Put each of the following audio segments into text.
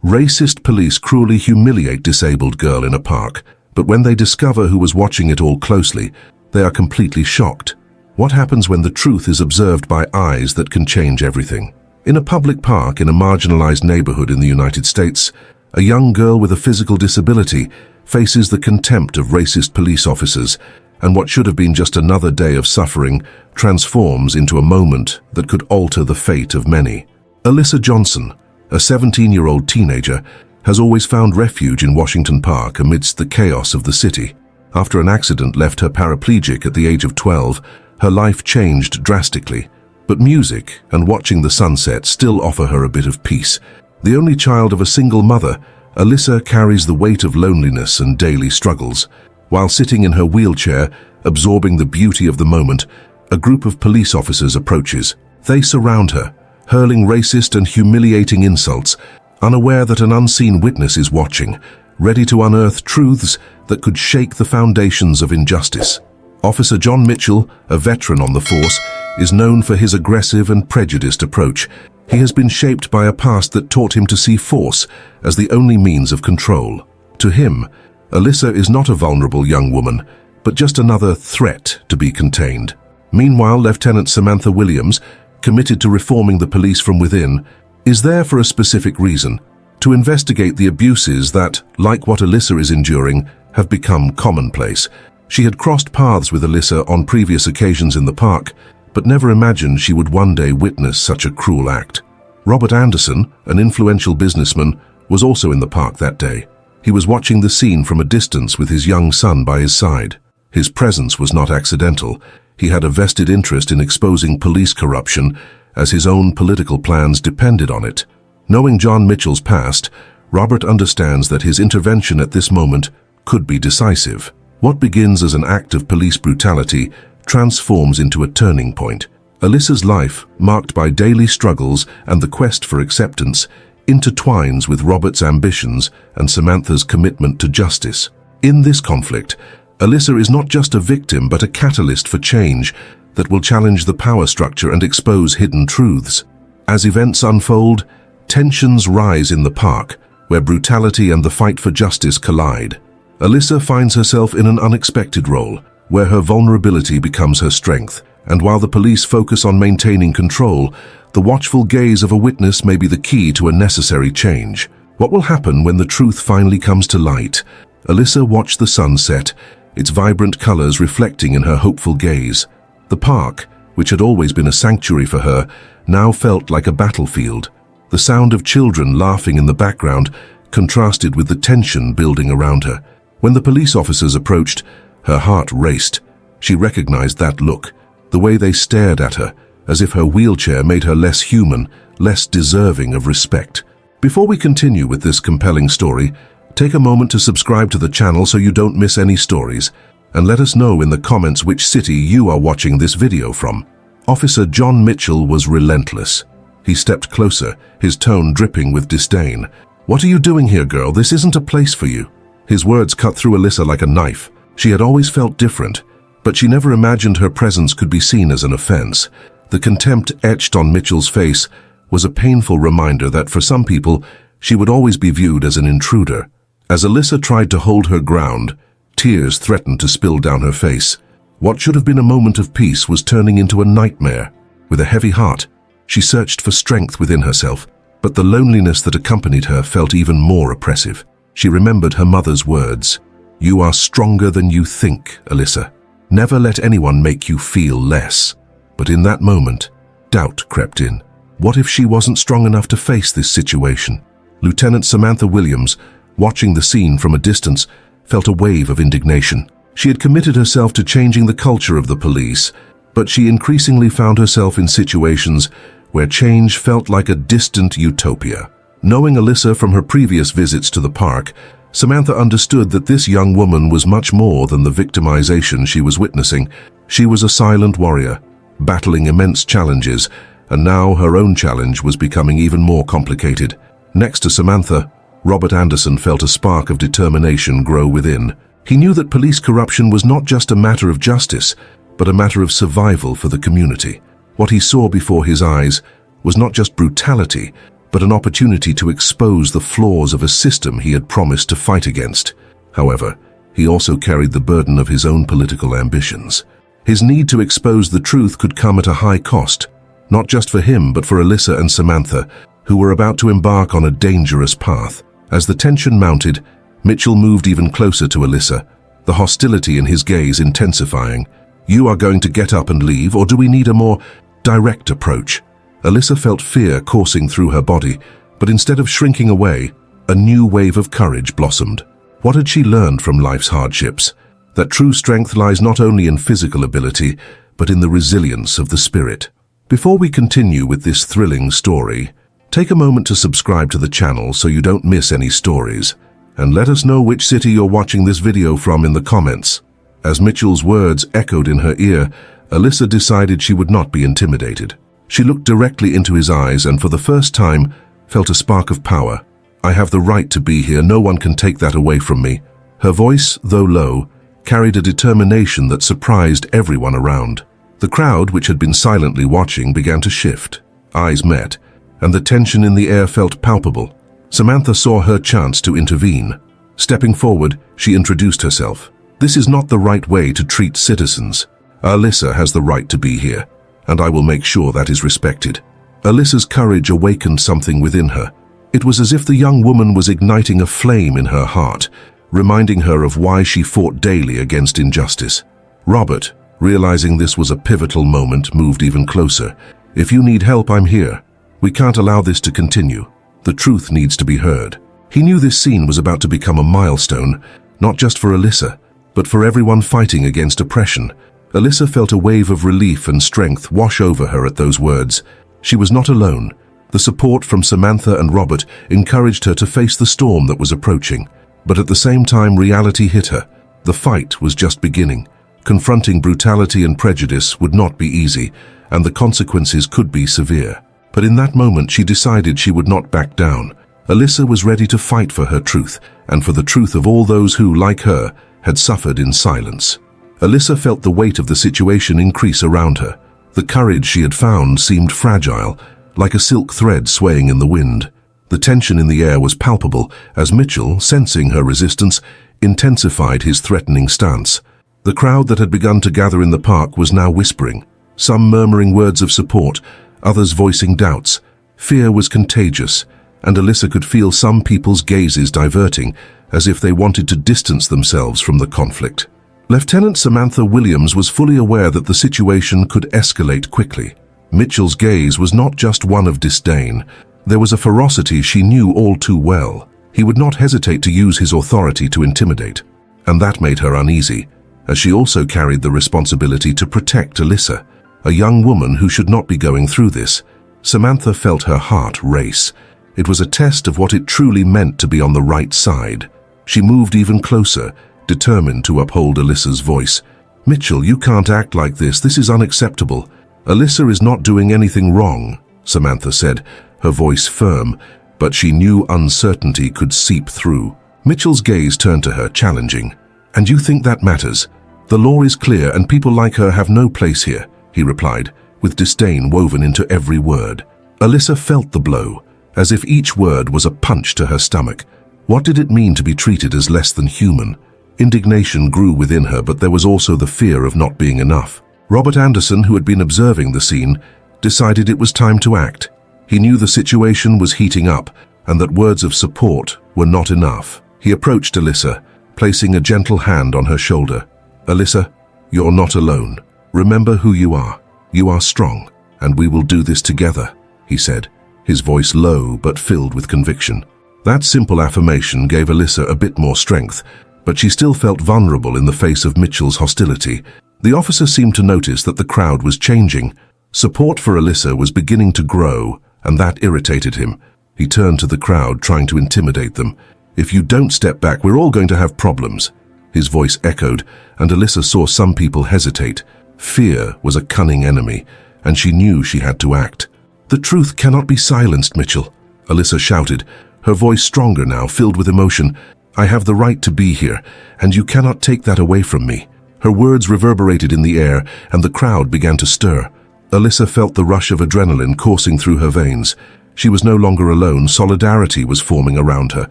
Racist police cruelly humiliate disabled girl in a park, but when they discover who was watching it all closely, they are completely shocked. What happens when the truth is observed by eyes that can change everything? In a public park in a marginalized neighborhood in the United States, a young girl with a physical disability faces the contempt of racist police officers, and what should have been just another day of suffering transforms into a moment that could alter the fate of many. Alyssa Johnson, a 17-year-old teenager, has always found refuge in Washington Park amidst the chaos of the city. After an accident left her paraplegic at the age of 12, her life changed drastically. But music and watching the sunset still offer her a bit of peace. The only child of a single mother, Alyssa carries the weight of loneliness and daily struggles. While sitting in her wheelchair, absorbing the beauty of the moment, a group of police officers approaches. They surround her, hurling racist and humiliating insults, unaware that an unseen witness is watching, ready to unearth truths that could shake the foundations of injustice. Officer John Mitchell, a veteran on the force, is known for his aggressive and prejudiced approach. He has been shaped by a past that taught him to see force as the only means of control. To him, Alyssa is not a vulnerable young woman, but just another threat to be contained. Meanwhile, Lieutenant Samantha Williams, committed to reforming the police from within, is there for a specific reason: to investigate the abuses that, like what Alyssa is enduring, have become commonplace. She had crossed paths with Alyssa on previous occasions in the park, but never imagined she would one day witness such a cruel act. Robert Anderson, an influential businessman, was also in the park that day. He was watching the scene from a distance with his young son by his side. His presence was not accidental. He had a vested interest in exposing police corruption, as his own political plans depended on it. Knowing John Mitchell's past, Robert understands that his intervention at this moment could be decisive. What begins as an act of police brutality transforms into a turning point. Alyssa's life, marked by daily struggles and the quest for acceptance, intertwines with Robert's ambitions and Samantha's commitment to justice. In this conflict, Alyssa is not just a victim but a catalyst for change that will challenge the power structure and expose hidden truths. As events unfold, tensions rise in the park, where brutality and the fight for justice collide. Alyssa finds herself in an unexpected role, where her vulnerability becomes her strength, and while the police focus on maintaining control, the watchful gaze of a witness may be the key to a necessary change. What will happen when the truth finally comes to light? Alyssa watched the sun set, its vibrant colors reflecting in her hopeful gaze. The park, which had always been a sanctuary for her, now felt like a battlefield. The sound of children laughing in the background contrasted with the tension building around her. When the police officers approached, her heart raced. She recognized that look, the way they stared at her, as if her wheelchair made her less human, less deserving of respect. Before we continue with this compelling story, take a moment to subscribe to the channel so you don't miss any stories, and let us know in the comments which city you are watching this video from. Officer John Mitchell was relentless. He stepped closer, his tone dripping with disdain. "What are you doing here, girl? This isn't a place for you." His words cut through Alyssa like a knife. She had always felt different, but she never imagined her presence could be seen as an offense. The contempt etched on Mitchell's face was a painful reminder that for some people, she would always be viewed as an intruder. As Alyssa tried to hold her ground, tears threatened to spill down her face. What should have been a moment of peace was turning into a nightmare. With a heavy heart, she searched for strength within herself, but the loneliness that accompanied her felt even more oppressive. She remembered her mother's words, "You are stronger than you think, Alyssa. Never let anyone make you feel less." But in that moment, doubt crept in. What if she wasn't strong enough to face this situation? Lieutenant Samantha Williams, watching the scene from a distance, felt a wave of indignation. She had committed herself to changing the culture of the police, but she increasingly found herself in situations where change felt like a distant utopia. Knowing Alyssa from her previous visits to the park, Samantha understood that this young woman was much more than the victimization she was witnessing. She was a silent warrior, battling immense challenges, and now her own challenge was becoming even more complicated. Next to Samantha, Robert Anderson felt a spark of determination grow within. He knew that police corruption was not just a matter of justice, but a matter of survival for the community. What he saw before his eyes was not just brutality, but an opportunity to expose the flaws of a system he had promised to fight against. However, he also carried the burden of his own political ambitions. His need to expose the truth could come at a high cost, not just for him but for Alyssa and Samantha, who were about to embark on a dangerous path. As the tension mounted, Mitchell moved even closer to Alyssa, the hostility in his gaze intensifying. "You are going to get up and leave, or do we need a more direct approach?" Alyssa felt fear coursing through her body, but instead of shrinking away, a new wave of courage blossomed. What had she learned from life's hardships? That true strength lies not only in physical ability, but in the resilience of the spirit. Before we continue with this thrilling story, take a moment to subscribe to the channel so you don't miss any stories, and let us know which city you're watching this video from in the comments. As Mitchell's words echoed in her ear, Alyssa decided she would not be intimidated. She looked directly into his eyes and for the first time felt a spark of power. "I have the right to be here. No one can take that away from me." Her voice, though low, carried a determination that surprised everyone around. The crowd, which had been silently watching, began to shift. Eyes met, and the tension in the air felt palpable. Samantha saw her chance to intervene. Stepping forward, she introduced herself. "This is not the right way to treat citizens. Alyssa has the right to be here, and I will make sure that is respected." Alyssa's courage awakened something within her. It was as if the young woman was igniting a flame in her heart, reminding her of why she fought daily against injustice. Robert, realizing this was a pivotal moment, moved even closer. "If you need help, I'm here. We can't allow this to continue. The truth needs to be heard." He knew this scene was about to become a milestone, not just for Alyssa, but for everyone fighting against oppression. Alyssa felt a wave of relief and strength wash over her at those words. She was not alone. The support from Samantha and Robert encouraged her to face the storm that was approaching. But at the same time, reality hit her. The fight was just beginning. Confronting brutality and prejudice would not be easy, and the consequences could be severe. But in that moment, she decided she would not back down. Alyssa was ready to fight for her truth, and for the truth of all those who, like her, had suffered in silence. Alyssa felt the weight of the situation increase around her. The courage she had found seemed fragile, like a silk thread swaying in the wind. The tension in the air was palpable as Mitchell, sensing her resistance, intensified his threatening stance. The crowd that had begun to gather in the park was now whispering, some murmuring words of support, others voicing doubts. Fear was contagious, and Alyssa could feel some people's gazes diverting, as if they wanted to distance themselves from the conflict. Lieutenant Samantha Williams was fully aware that the situation could escalate quickly. Mitchell's gaze was not just one of disdain. There was a ferocity she knew all too well. He would not hesitate to use his authority to intimidate, and that made her uneasy, as she also carried the responsibility to protect Alyssa, a young woman who should not be going through this. Samantha felt her heart race. It was a test of what it truly meant to be on the right side. She moved even closer, determined to uphold Alyssa's voice. "Mitchell, you can't act like this. This is unacceptable." "Alyssa is not doing anything wrong," Samantha said, her voice firm, but she knew uncertainty could seep through. Mitchell's gaze turned to her, challenging. "And you think that matters? The law is clear and people like her have no place here," he replied, with disdain woven into every word. Alyssa felt the blow, as if each word was a punch to her stomach. What did it mean to be treated as less than human? Indignation grew within her, but there was also the fear of not being enough. Robert Anderson, who had been observing the scene, decided it was time to act. He knew the situation was heating up, and that words of support were not enough. He approached Alyssa, placing a gentle hand on her shoulder. "Alyssa, you're not alone. Remember who you are. You are strong, and we will do this together," he said, his voice low but filled with conviction. That simple affirmation gave Alyssa a bit more strength, but she still felt vulnerable in the face of Mitchell's hostility. The officer seemed to notice that the crowd was changing. Support for Alyssa was beginning to grow, and that irritated him. He turned to the crowd, trying to intimidate them. "If you don't step back, we're all going to have problems." His voice echoed, and Alyssa saw some people hesitate. Fear was a cunning enemy, and she knew she had to act. "The truth cannot be silenced, Mitchell," Alyssa shouted, her voice stronger now, filled with emotion. "I have the right to be here, and you cannot take that away from me." Her words reverberated in the air, and the crowd began to stir. Alyssa felt the rush of adrenaline coursing through her veins. She was no longer alone. Solidarity was forming around her,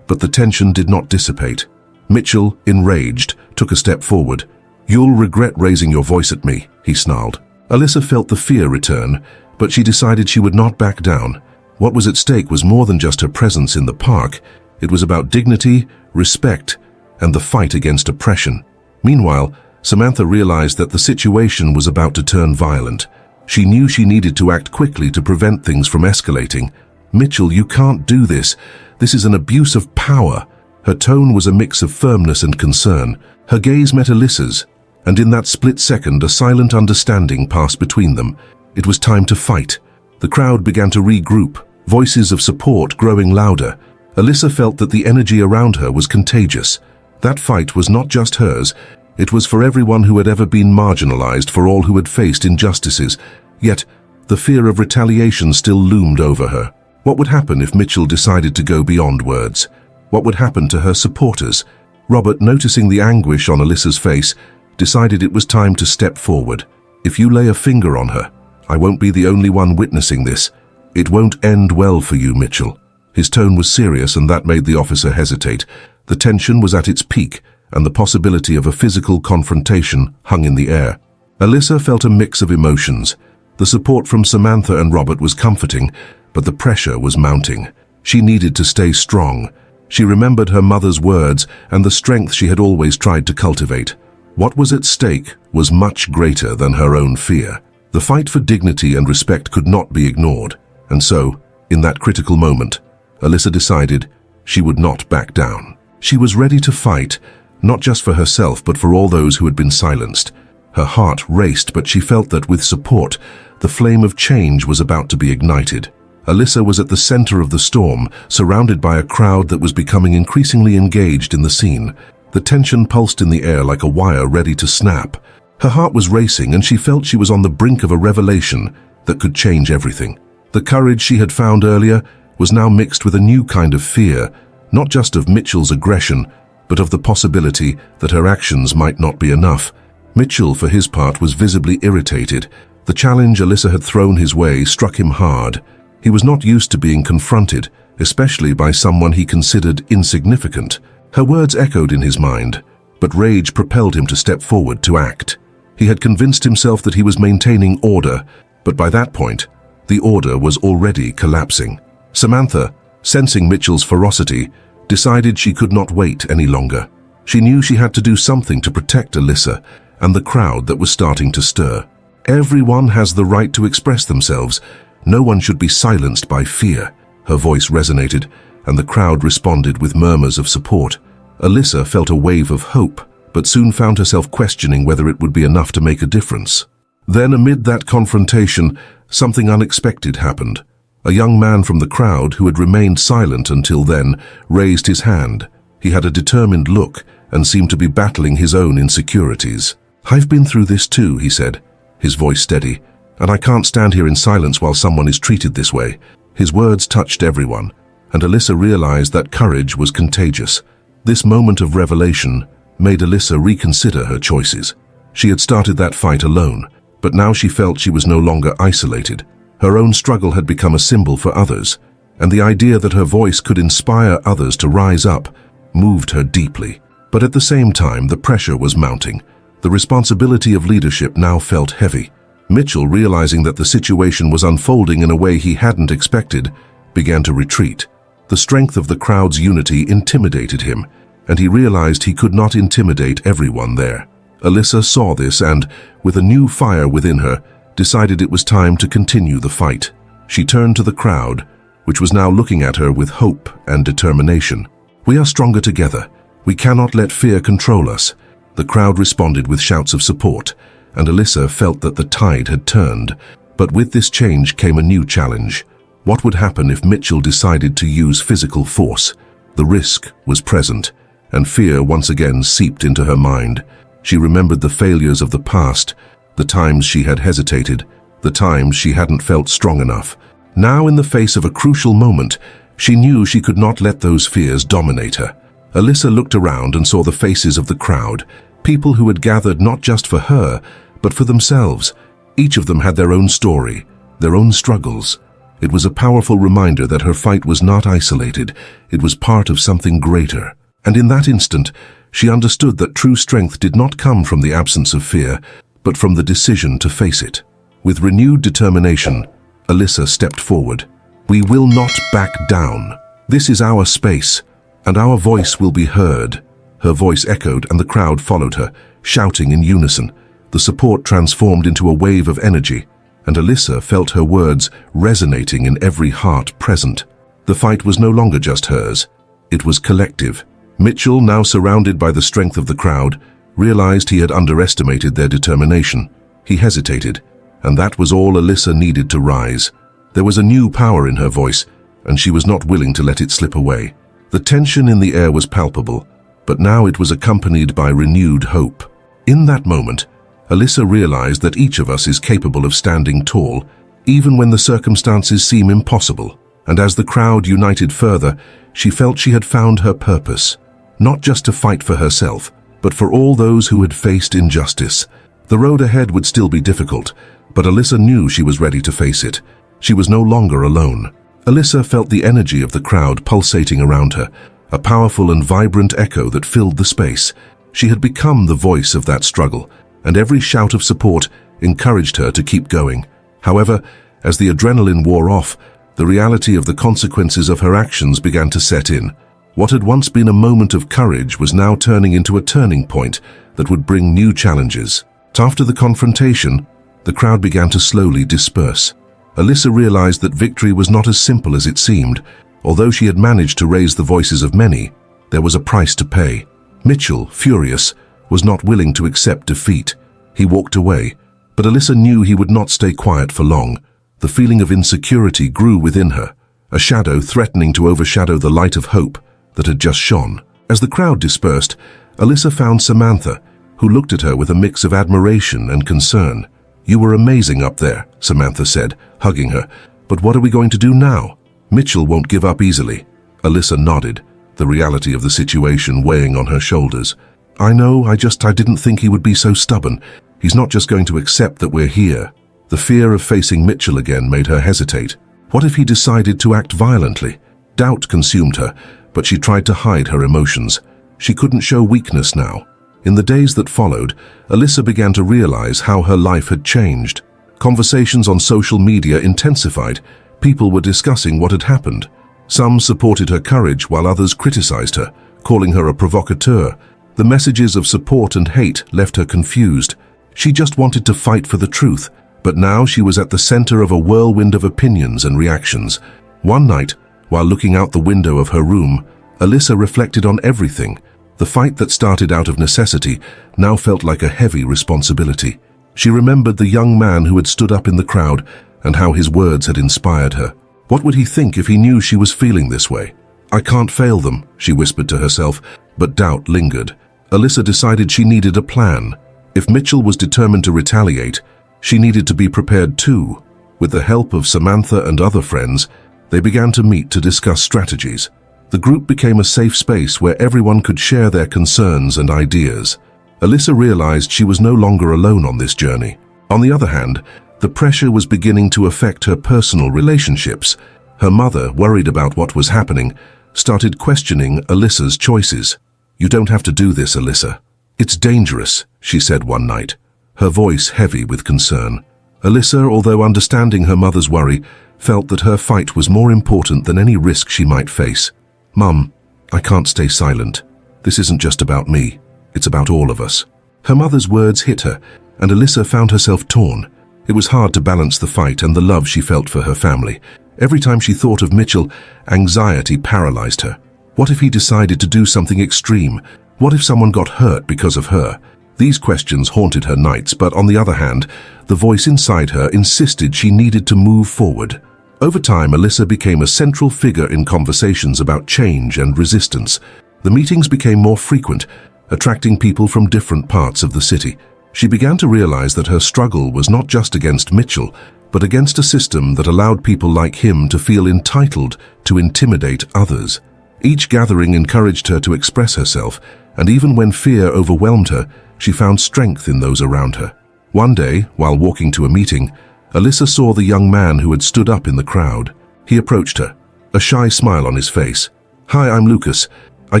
but the tension did not dissipate. Mitchell, enraged, took a step forward. "You'll regret raising your voice at me," he snarled. Alyssa felt the fear return, but she decided she would not back down. What was at stake was more than just her presence in the park. It was about dignity, respect, and the fight against oppression. Meanwhile, Samantha realized that the situation was about to turn violent. She knew she needed to act quickly to prevent things from escalating. "Mitchell, you can't do this. This is an abuse of power." Her tone was a mix of firmness and concern. Her gaze met Alyssa's, and in that split second, a silent understanding passed between them. It was time to fight. The crowd began to regroup, voices of support growing louder. Alyssa felt that the energy around her was contagious. That fight was not just hers. It was for everyone who had ever been marginalized, for all who had faced injustices. Yet, the fear of retaliation still loomed over her. What would happen if Mitchell decided to go beyond words? What would happen to her supporters? Robert, noticing the anguish on Alyssa's face, decided it was time to step forward. "If you lay a finger on her, I won't be the only one witnessing this. It won't end well for you, Mitchell." His tone was serious, and that made the officer hesitate. The tension was at its peak, and the possibility of a physical confrontation hung in the air. Alyssa felt a mix of emotions. The support from Samantha and Robert was comforting, but the pressure was mounting. She needed to stay strong. She remembered her mother's words and the strength she had always tried to cultivate. What was at stake was much greater than her own fear. The fight for dignity and respect could not be ignored, and so, in that critical moment, Alyssa decided she would not back down. She was ready to fight, not just for herself but for all those who had been silenced. Her heart raced, but she felt that with support, the flame of change was about to be ignited. Alyssa was at the center of the storm, surrounded by a crowd that was becoming increasingly engaged in the scene. The tension pulsed in the air like a wire ready to snap. Her heart was racing, and she felt she was on the brink of a revelation that could change everything. The courage she had found earlier was now mixed with a new kind of fear, not just of Mitchell's aggression, but of the possibility that her actions might not be enough. Mitchell, for his part, was visibly irritated. The challenge Alyssa had thrown his way struck him hard. He was not used to being confronted, especially by someone he considered insignificant. Her words echoed in his mind, but rage propelled him to step forward to act. He had convinced himself that he was maintaining order, but by that point, the order was already collapsing. Samantha, sensing Mitchell's ferocity, decided she could not wait any longer. She knew she had to do something to protect Alyssa and the crowd that was starting to stir. Everyone has the right to express themselves. No one should be silenced by fear. Her voice resonated, and the crowd responded with murmurs of support. Alyssa felt a wave of hope, but soon found herself questioning whether it would be enough to make a difference. Then, amid that confrontation, something unexpected happened. A young man from the crowd, who had remained silent until then, raised his hand. He had a determined look and seemed to be battling his own insecurities. "I've been through this too," he said, his voice steady, "and I can't stand here in silence while someone is treated this way." His words touched everyone, and Alyssa realized that courage was contagious. This moment of revelation made Alyssa reconsider her choices. She had started that fight alone, but now she felt she was no longer isolated. Her own struggle had become a symbol for others, and the idea that her voice could inspire others to rise up moved her deeply. But at the same time, the pressure was mounting. The responsibility of leadership now felt heavy. Mitchell, realizing that the situation was unfolding in a way he hadn't expected, began to retreat. The strength of the crowd's unity intimidated him, and he realized he could not intimidate everyone there. Alyssa saw this and, with a new fire within her, decided it was time to continue the fight. She turned to the crowd, which was now looking at her with hope and determination. "We are stronger together. We cannot let fear control us." The crowd responded with shouts of support, and Alyssa felt that the tide had turned. But with this change came a new challenge. What would happen if Mitchell decided to use physical force? The risk was present, and fear once again seeped into her mind. She remembered the failures of the past, the times she had hesitated, the times she hadn't felt strong enough. Now, in the face of a crucial moment, she knew she could not let those fears dominate her. Alyssa looked around and saw the faces of the crowd, people who had gathered not just for her, but for themselves. Each of them had their own story, their own struggles. It was a powerful reminder that her fight was not isolated, it was part of something greater. And in that instant, she understood that true strength did not come from the absence of fear, but from the decision to face it. With renewed determination, Alyssa stepped forward. "We will not back down. This is our space, and our voice will be heard." Her voice echoed, and the crowd followed her, shouting in unison. The support transformed into a wave of energy, and Alyssa felt her words resonating in every heart present. The fight was no longer just hers. It was collective. Mitchell, now surrounded by the strength of the crowd, realized he had underestimated their determination. He hesitated, and that was all Alyssa needed to rise. There was a new power in her voice, and she was not willing to let it slip away. The tension in the air was palpable, but now it was accompanied by renewed hope. In that moment, Alyssa realized that each of us is capable of standing tall, even when the circumstances seem impossible. And as the crowd united further, she felt she had found her purpose, not just to fight for herself, but for all those who had faced injustice. The road ahead would still be difficult, but Alyssa knew she was ready to face it. She was no longer alone. Alyssa felt the energy of the crowd pulsating around her, a powerful and vibrant echo that filled the space. She had become the voice of that struggle, and every shout of support encouraged her to keep going. However, as the adrenaline wore off, the reality of the consequences of her actions began to set in. What had once been a moment of courage was now turning into a turning point that would bring new challenges. After the confrontation, the crowd began to slowly disperse. Alyssa realized that victory was not as simple as it seemed. Although she had managed to raise the voices of many, there was a price to pay. Mitchell, furious, was not willing to accept defeat. He walked away, but Alyssa knew he would not stay quiet for long. The feeling of insecurity grew within her, a shadow threatening to overshadow the light of hope that had just shone. As the crowd dispersed, Alyssa found Samantha, who looked at her with a mix of admiration and concern. "You were amazing up there," Samantha said, hugging her. "But what are we going to do now?" "Mitchell won't give up easily." Alyssa nodded, the reality of the situation weighing on her shoulders. "I know, I didn't think he would be so stubborn. He's not just going to accept that we're here." The fear of facing Mitchell again made her hesitate. What if he decided to act violently? Doubt consumed her, but she tried to hide her emotions. She couldn't show weakness now. In the days that followed, Alyssa began to realize how her life had changed. Conversations on social media intensified. People were discussing what had happened. Some supported her courage while others criticized her, calling her a provocateur. The messages of support and hate left her confused. She just wanted to fight for the truth, but now she was at the center of a whirlwind of opinions and reactions. One night, while looking out the window of her room, Alyssa reflected on everything. The fight that started out of necessity now felt like a heavy responsibility. She remembered the young man who had stood up in the crowd and how his words had inspired her. What would he think if he knew she was feeling this way? "I can't fail them," she whispered to herself, but doubt lingered. Alyssa decided she needed a plan. If Mitchell was determined to retaliate, she needed to be prepared too. With the help of Samantha and other friends, they began to meet to discuss strategies. The group became a safe space where everyone could share their concerns and ideas. Alyssa realized she was no longer alone on this journey. On the other hand, the pressure was beginning to affect her personal relationships. Her mother, worried about what was happening, started questioning Alyssa's choices. "You don't have to do this, Alyssa. It's dangerous," she said one night, her voice heavy with concern. Alyssa, although understanding her mother's worry, felt that her fight was more important than any risk she might face. "Mum, I can't stay silent. This isn't just about me. It's about all of us." Her mother's words hit her, and Alyssa found herself torn. It was hard to balance the fight and the love she felt for her family. Every time she thought of Mitchell, anxiety paralyzed her. What if he decided to do something extreme? What if someone got hurt because of her? These questions haunted her nights, but on the other hand, the voice inside her insisted she needed to move forward. Over time, Alyssa became a central figure in conversations about change and resistance. The meetings became more frequent, attracting people from different parts of the city. She began to realize that her struggle was not just against Mitchell, but against a system that allowed people like him to feel entitled to intimidate others. Each gathering encouraged her to express herself, and even when fear overwhelmed her, she found strength in those around her. One day, while walking to a meeting, Alyssa saw the young man who had stood up in the crowd. He approached her, a shy smile on his face. "Hi, I'm Lucas. I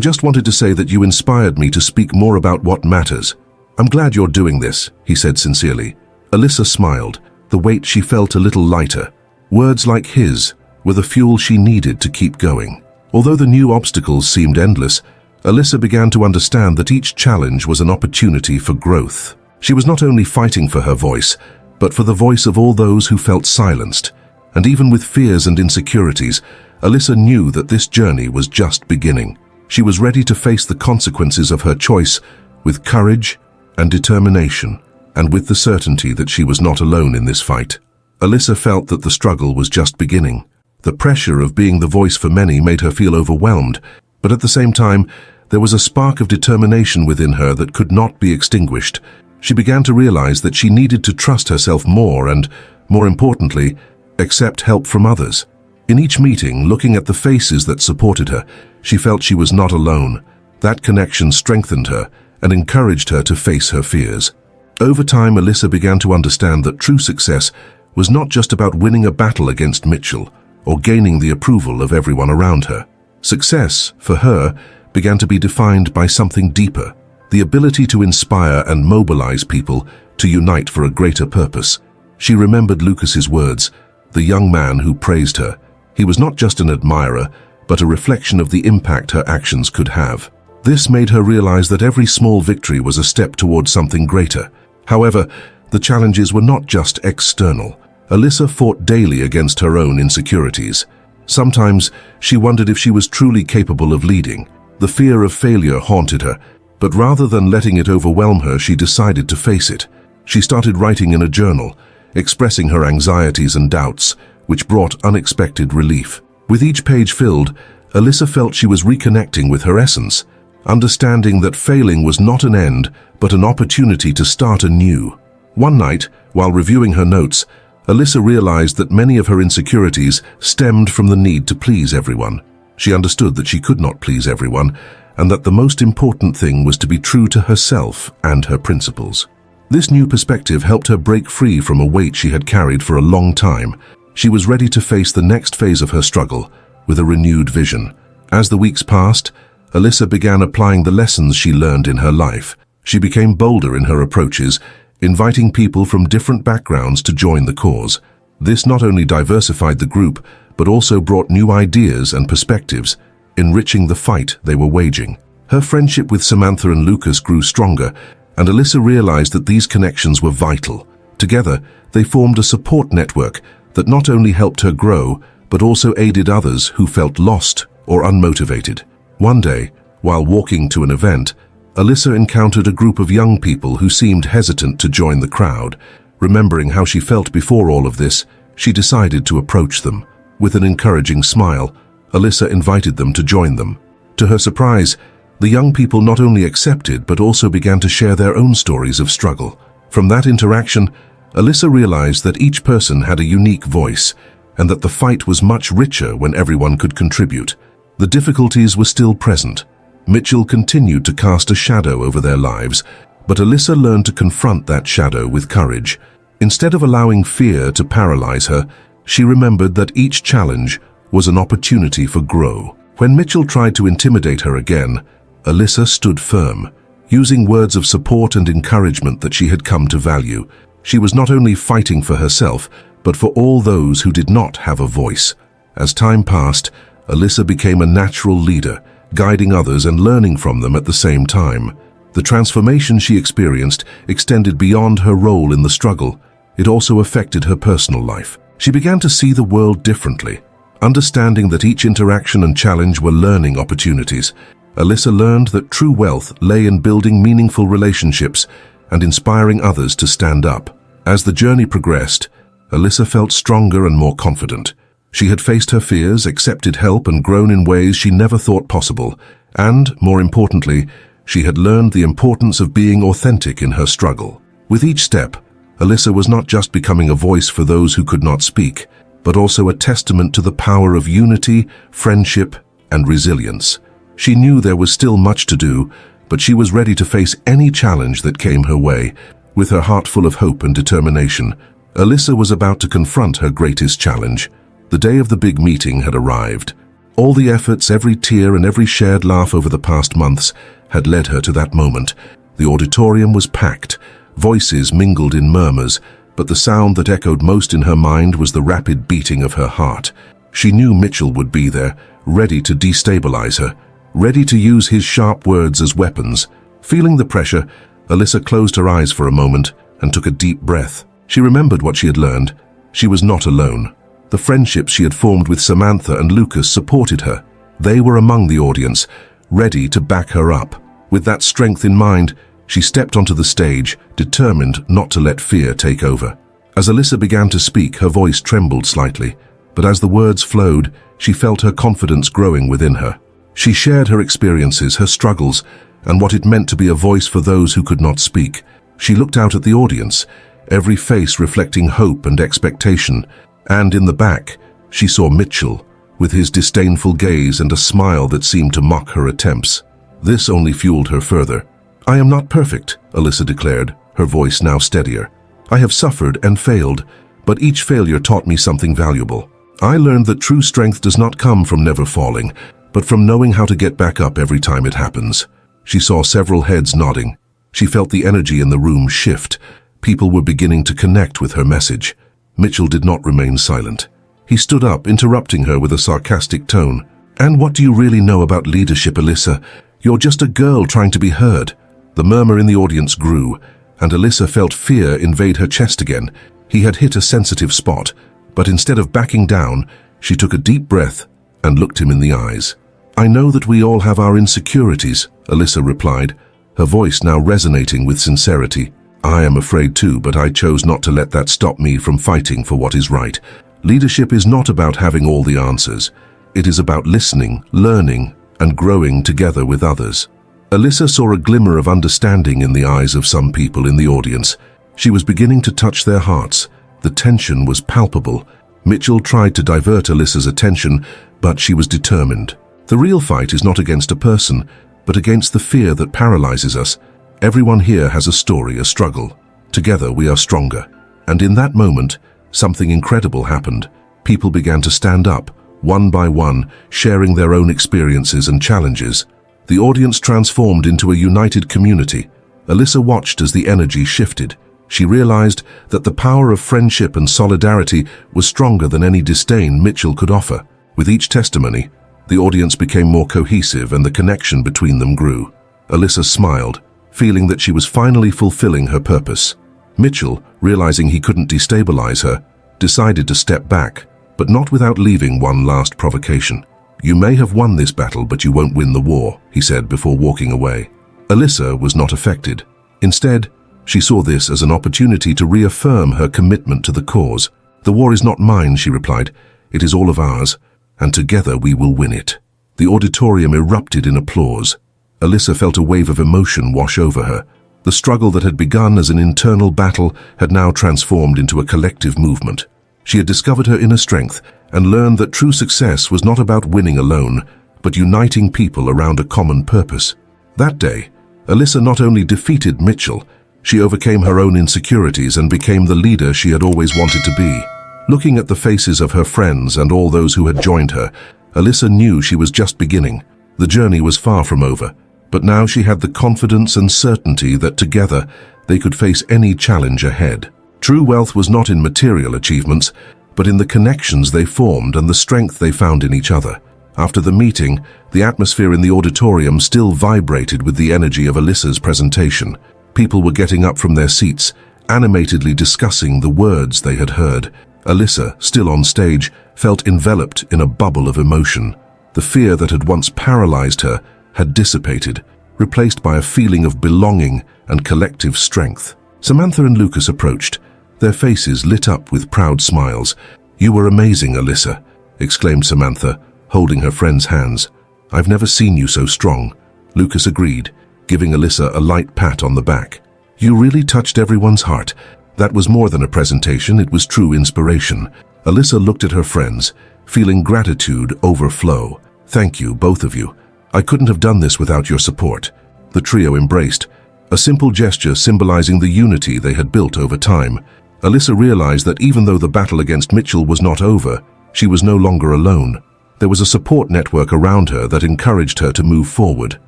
just wanted to say that you inspired me to speak more about what matters. I'm glad you're doing this," he said sincerely. Alyssa smiled, the weight she felt a little lighter. Words like his were the fuel she needed to keep going. Although the new obstacles seemed endless, Alyssa began to understand that each challenge was an opportunity for growth. She was not only fighting for her voice, but for the voice of all those who felt silenced. And even with fears and insecurities, Alyssa knew that this journey was just beginning. She was ready to face the consequences of her choice with courage and determination, and with the certainty that she was not alone in this fight. Alyssa felt that the struggle was just beginning. The pressure of being the voice for many made her feel overwhelmed, but at the same time, there was a spark of determination within her that could not be extinguished. She began to realize that she needed to trust herself more and, more importantly, accept help from others. In each meeting, looking at the faces that supported her, she felt she was not alone. That connection strengthened her and encouraged her to face her fears. Over time, Alyssa began to understand that true success was not just about winning a battle against Mitchell or gaining the approval of everyone around her. Success, for her, began to be defined by something deeper, the ability to inspire and mobilize people to unite for a greater purpose. She remembered Lucas's words, the young man who praised her. He was not just an admirer, but a reflection of the impact her actions could have. This made her realize that every small victory was a step towards something greater. However, the challenges were not just external. Alyssa fought daily against her own insecurities. Sometimes she wondered if she was truly capable of leading. The fear of failure haunted her, but rather than letting it overwhelm her, she decided to face it. She started writing in a journal, expressing her anxieties and doubts, which brought unexpected relief. With each page filled, Alyssa felt she was reconnecting with her essence, understanding that failing was not an end, but an opportunity to start anew. One night, while reviewing her notes, Alyssa realized that many of her insecurities stemmed from the need to please everyone. She understood that she could not please everyone, and that the most important thing was to be true to herself and her principles. This new perspective helped her break free from a weight she had carried for a long time. She was ready to face the next phase of her struggle with a renewed vision. As the weeks passed, Alyssa began applying the lessons she learned in her life. She became bolder in her approaches, inviting people from different backgrounds to join the cause. This not only diversified the group, but also brought new ideas and perspectives, enriching the fight they were waging. Her friendship with Samantha and Lucas grew stronger, and Alyssa realized that these connections were vital. Together, they formed a support network that not only helped her grow, but also aided others who felt lost or unmotivated. One day, while walking to an event, Alyssa encountered a group of young people who seemed hesitant to join the crowd. Remembering how she felt before all of this, she decided to approach them. With an encouraging smile, Alyssa invited them to join them. To her surprise, the young people not only accepted but also began to share their own stories of struggle. From that interaction, Alyssa realized that each person had a unique voice, and that the fight was much richer when everyone could contribute. The difficulties were still present. Mitchell continued to cast a shadow over their lives, but Alyssa learned to confront that shadow with courage. Instead of allowing fear to paralyze her, she remembered that each challenge was an opportunity for growth. When Mitchell tried to intimidate her again, Alyssa stood firm, using words of support and encouragement that she had come to value. She was not only fighting for herself, but for all those who did not have a voice. As time passed, Alyssa became a natural leader, guiding others and learning from them at the same time. The transformation she experienced extended beyond her role in the struggle. It also affected her personal life. She began to see the world differently. Understanding that each interaction and challenge were learning opportunities, Alyssa learned that true wealth lay in building meaningful relationships and inspiring others to stand up. As the journey progressed, Alyssa felt stronger and more confident. She had faced her fears, accepted help, and grown in ways she never thought possible. And, more importantly, she had learned the importance of being authentic in her struggle. With each step, Alyssa was not just becoming a voice for those who could not speak, but also a testament to the power of unity, friendship, and resilience. She knew there was still much to do, but she was ready to face any challenge that came her way. With her heart full of hope and determination, Alyssa was about to confront her greatest challenge. The day of the big meeting had arrived. All the efforts, every tear, and every shared laugh over the past months had led her to that moment. The auditorium was packed. Voices mingled in murmurs, but the sound that echoed most in her mind was the rapid beating of her heart. She knew Mitchell would be there, ready to destabilize her, ready to use his sharp words as weapons. Feeling the pressure, Alyssa closed her eyes for a moment and took a deep breath. She remembered what she had learned. She was not alone. The friendships she had formed with Samantha and Lucas supported her. They were among the audience, ready to back her up. With that strength in mind, she stepped onto the stage, determined not to let fear take over. As Alyssa began to speak, her voice trembled slightly, but as the words flowed, she felt her confidence growing within her. She shared her experiences, her struggles, and what it meant to be a voice for those who could not speak. She looked out at the audience, every face reflecting hope and expectation, and in the back, she saw Mitchell, with his disdainful gaze and a smile that seemed to mock her attempts. This only fueled her further. "I am not perfect," Alyssa declared, her voice now steadier. "I have suffered and failed, but each failure taught me something valuable. I learned that true strength does not come from never falling, but from knowing how to get back up every time it happens." She saw several heads nodding. She felt the energy in the room shift. People were beginning to connect with her message. Mitchell did not remain silent. He stood up, interrupting her with a sarcastic tone. "And what do you really know about leadership, Alyssa? You're just a girl trying to be heard." The murmur in the audience grew, and Alyssa felt fear invade her chest again. He had hit a sensitive spot, but instead of backing down, she took a deep breath and looked him in the eyes. "I know that we all have our insecurities," Alyssa replied, her voice now resonating with sincerity. "I am afraid too, but I chose not to let that stop me from fighting for what is right. Leadership is not about having all the answers. It is about listening, learning, and growing together with others." Alyssa saw a glimmer of understanding in the eyes of some people in the audience. She was beginning to touch their hearts. The tension was palpable. Mitchell tried to divert Alyssa's attention, but she was determined. The real fight is not against a person, but against the fear that paralyzes us. Everyone here has a story, a struggle. Together we are stronger. And in that moment, something incredible happened. People began to stand up, one by one, sharing their own experiences and challenges. The audience transformed into a united community. Alyssa watched as the energy shifted. She realized that the power of friendship and solidarity was stronger than any disdain Mitchell could offer. With each testimony, the audience became more cohesive and the connection between them grew. Alyssa smiled, feeling that she was finally fulfilling her purpose. Mitchell, realizing he couldn't destabilize her, decided to step back, but not without leaving one last provocation. "You may have won this battle, but you won't win the war," he said before walking away. Alyssa was not affected. Instead, she saw this as an opportunity to reaffirm her commitment to the cause. "The war is not mine," she replied. "It is all of ours, and together we will win it." The auditorium erupted in applause. Alyssa felt a wave of emotion wash over her. The struggle that had begun as an internal battle had now transformed into a collective movement. She had discovered her inner strength and learned that true success was not about winning alone, but uniting people around a common purpose. That day, Alyssa not only defeated Mitchell, she overcame her own insecurities and became the leader she had always wanted to be. Looking at the faces of her friends and all those who had joined her, Alyssa knew she was just beginning. The journey was far from over, but now she had the confidence and certainty that together they could face any challenge ahead. True wealth was not in material achievements, but in the connections they formed and the strength they found in each other. After the meeting, the atmosphere in the auditorium still vibrated with the energy of Alyssa's presentation. People were getting up from their seats, animatedly discussing the words they had heard. Alyssa, still on stage, felt enveloped in a bubble of emotion. The fear that had once paralyzed her had dissipated, replaced by a feeling of belonging and collective strength. Samantha and Lucas approached, their faces lit up with proud smiles. "You were amazing, Alyssa," exclaimed Samantha, holding her friend's hands. "I've never seen you so strong." Lucas agreed, giving Alyssa a light pat on the back. "You really touched everyone's heart. That was more than a presentation, it was true inspiration." Alyssa looked at her friends, feeling gratitude overflow. "Thank you, both of you. I couldn't have done this without your support." The trio embraced, a simple gesture symbolizing the unity they had built over time. Alyssa realized that even though the battle against Mitchell was not over, she was no longer alone. There was a support network around her that encouraged her to move forward.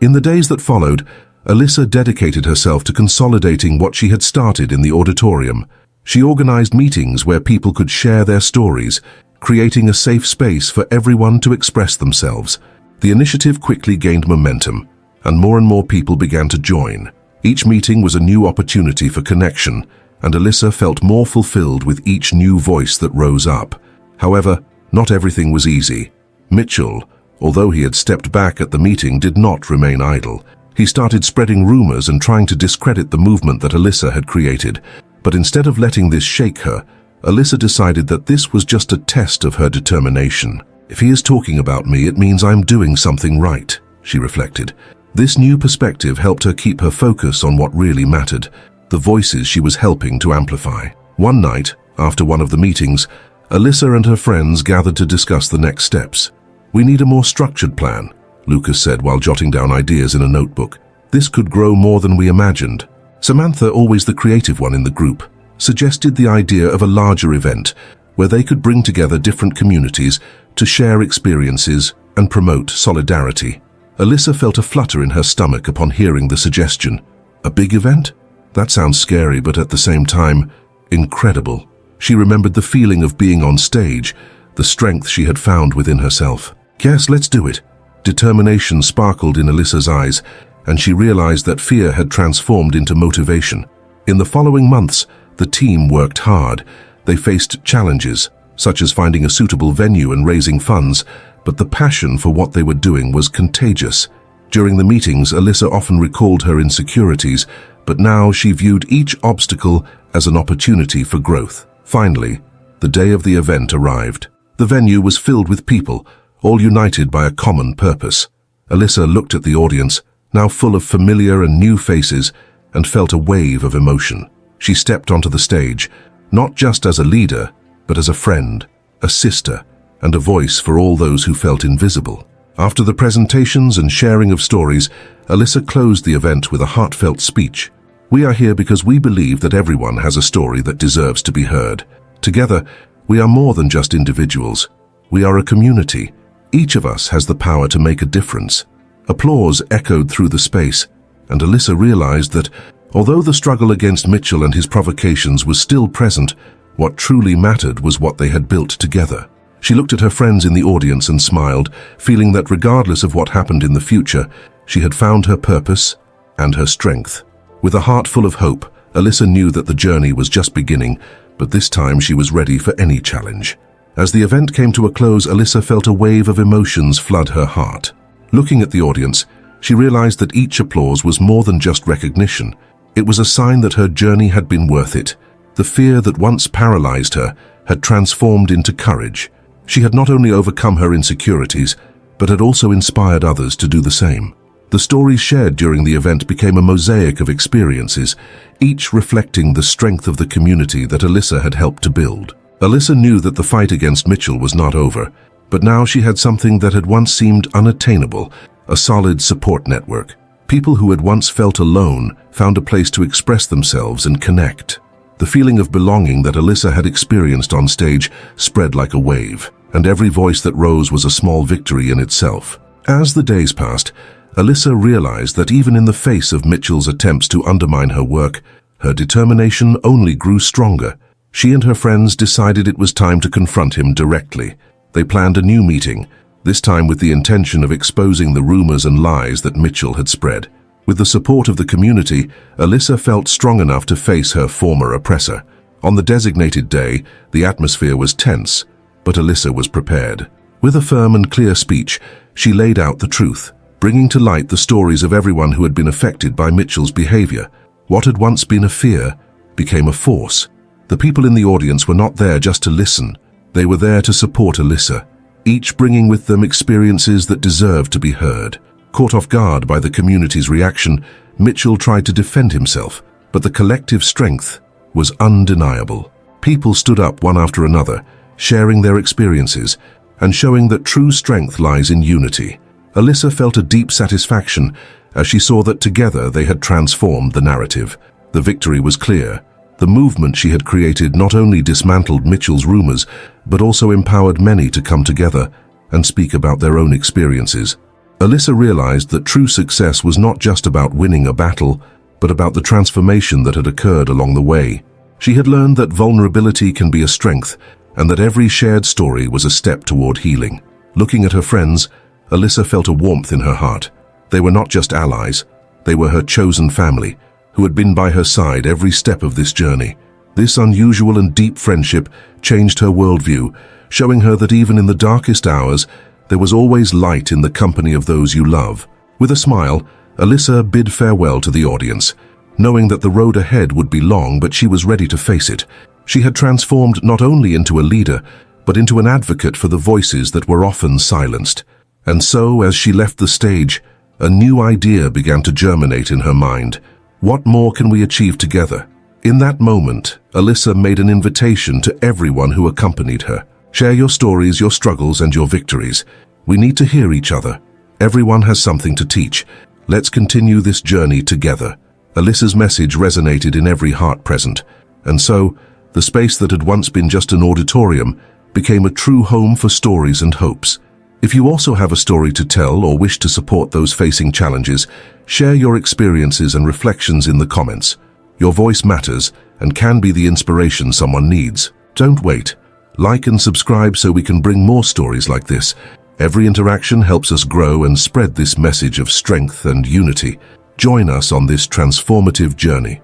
In the days that followed, Alyssa dedicated herself to consolidating what she had started in the auditorium. She organized meetings where people could share their stories, creating a safe space for everyone to express themselves. The initiative quickly gained momentum, and more people began to join. Each meeting was a new opportunity for connection, and Alyssa felt more fulfilled with each new voice that rose up. However, not everything was easy. Mitchell, although he had stepped back at the meeting, did not remain idle. He started spreading rumors and trying to discredit the movement that Alyssa had created. But instead of letting this shake her, Alyssa decided that this was just a test of her determination. If he is talking about me, it means I'm doing something right, she reflected. This new perspective helped her keep her focus on what really mattered, the voices she was helping to amplify. One night, after one of the meetings, Alyssa and her friends gathered to discuss the next steps. "We need a more structured plan," Lucas said while jotting down ideas in a notebook. "This could grow more than we imagined." Samantha, always the creative one in the group, suggested the idea of a larger event where they could bring together different communities to share experiences and promote solidarity. Alyssa felt a flutter in her stomach upon hearing the suggestion. A big event? That sounds scary, but at the same time, incredible. She remembered the feeling of being on stage, the strength she had found within herself. "Yes, let's do it." Determination sparkled in Alyssa's eyes, and she realized that fear had transformed into motivation. In the following months, the team worked hard. They faced challenges, such as finding a suitable venue and raising funds, but the passion for what they were doing was contagious. During the meetings, Alyssa often recalled her insecurities, but now she viewed each obstacle as an opportunity for growth. Finally, the day of the event arrived. The venue was filled with people, all united by a common purpose. Alyssa looked at the audience, now full of familiar and new faces, and felt a wave of emotion. She stepped onto the stage, not just as a leader, but as a friend, a sister, and a voice for all those who felt invisible. After the presentations and sharing of stories, Alyssa closed the event with a heartfelt speech. "We are here because we believe that everyone has a story that deserves to be heard. Together, we are more than just individuals. We are a community. Each of us has the power to make a difference." Applause echoed through the space, and Alyssa realized that, although the struggle against Mitchell and his provocations was still present, what truly mattered was what they had built together. She looked at her friends in the audience and smiled, feeling that regardless of what happened in the future, she had found her purpose and her strength. With a heart full of hope, Alyssa knew that the journey was just beginning, but this time she was ready for any challenge. As the event came to a close, Alyssa felt a wave of emotions flood her heart. Looking at the audience, she realized that each applause was more than just recognition. It was a sign that her journey had been worth it. The fear that once paralyzed her had transformed into courage. She had not only overcome her insecurities, but had also inspired others to do the same. The stories shared during the event became a mosaic of experiences, each reflecting the strength of the community that Alyssa had helped to build. Alyssa knew that the fight against Mitchell was not over, but now she had something that had once seemed unattainable, a solid support network. People who had once felt alone found a place to express themselves and connect. The feeling of belonging that Alyssa had experienced on stage spread like a wave, and every voice that rose was a small victory in itself. As the days passed, Alyssa realized that even in the face of Mitchell's attempts to undermine her work, her determination only grew stronger. She and her friends decided it was time to confront him directly. They planned a new meeting, this time with the intention of exposing the rumors and lies that Mitchell had spread. With the support of the community, Alyssa felt strong enough to face her former oppressor. On the designated day, the atmosphere was tense, but Alyssa was prepared. With a firm and clear speech, she laid out the truth, bringing to light the stories of everyone who had been affected by Mitchell's behavior. What had once been a fear became a force. The people in the audience were not there just to listen. They were there to support Alyssa, each bringing with them experiences that deserved to be heard. Caught off guard by the community's reaction, Mitchell tried to defend himself, but the collective strength was undeniable. People stood up one after another, sharing their experiences and showing that true strength lies in unity. Alyssa felt a deep satisfaction as she saw that together they had transformed the narrative. The victory was clear. The movement she had created not only dismantled Mitchell's rumors, but also empowered many to come together and speak about their own experiences. Alyssa realized that true success was not just about winning a battle, but about the transformation that had occurred along the way. She had learned that vulnerability can be a strength, and that every shared story was a step toward healing. Looking at her friends, Alyssa felt a warmth in her heart. They were not just allies, they were her chosen family, who had been by her side every step of this journey. This unusual and deep friendship changed her worldview, showing her that even in the darkest hours, there was always light in the company of those you love. With a smile, Alyssa bid farewell to the audience, knowing that the road ahead would be long, but she was ready to face it. She had transformed not only into a leader, but into an advocate for the voices that were often silenced. And so, as she left the stage, a new idea began to germinate in her mind. What more can we achieve together? In that moment, Alyssa made an invitation to everyone who accompanied her. Share your stories, your struggles, and your victories. We need to hear each other. Everyone has something to teach. Let's continue this journey together. Alyssa's message resonated in every heart present, and so, the space that had once been just an auditorium became a true home for stories and hopes. If you also have a story to tell or wish to support those facing challenges, share your experiences and reflections in the comments. Your voice matters and can be the inspiration someone needs. Don't wait. Like and subscribe so we can bring more stories like this. Every interaction helps us grow and spread this message of strength and unity. Join us on this transformative journey.